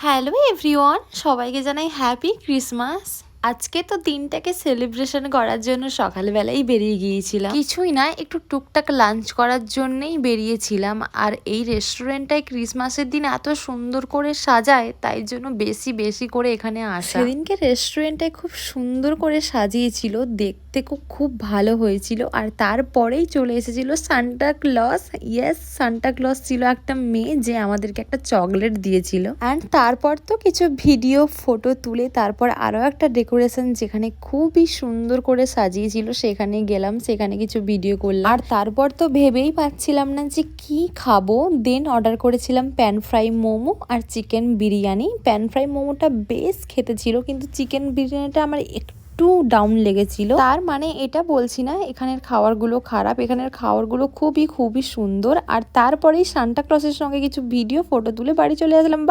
Hello everyone, সবাইকে জানাই happy Christmas. আজকে তো দিনটাকে সেলিব্রেশন করার জন্য সকালবেলাই বেরিয়ে গিয়েছিলাম। কিছুই না, একটু টুকটাক লাঞ্চ করার জন্যই বেরিয়েছিলাম। আর এই রেস্টুরেন্টটায় ক্রিসমাসের দিন এত সুন্দর করে সাজায়, তাই জন্য বেশি বেশি করে এখানে আসা। সেদিনকে রেস্টুরেন্টটায় খুব সুন্দর করে সাজিয়েছিল, দেখতে খুব ভালো হয়েছিল। আর তারপরেই চলে এসেছিল Santa Claus. Yes, Santa Claus ছিল একটা মেয়ে যে আমাদেরকে একটা চকলেট দিয়েছিল। অ্যান্ড তারপর তো কিছু ভিডিও ফটো তুলে তারপর আরও একটা ডেকোরেশন যেখানে খুবই সুন্দর করে সাজিয়েছিল সেখানে গেলাম, সেখানে কিছু ভিডিও করলাম। আর তারপর তো ভেবেই পাচ্ছিলাম না যে কি খাবো। দেন অর্ডার করেছিলাম প্যান ফ্রাই মোমো আর চিকেন বিরিয়ানি। প্যান ফ্রাই মোমোটা বেশ খেতে ছিল, কিন্তু চিকেন বিরিয়ানিটা আমার একটু ডাউন লেগেছিল। তার মানে এটা বলছি না এখানের খাবারগুলো খারাপ, এখানের খাবারগুলো খুবই খুবই সুন্দর। আর তারপরেই সান্টা ক্লজের সঙ্গে কিছু ভিডিও ফটো তুলে বাড়ি চলে আসলাম।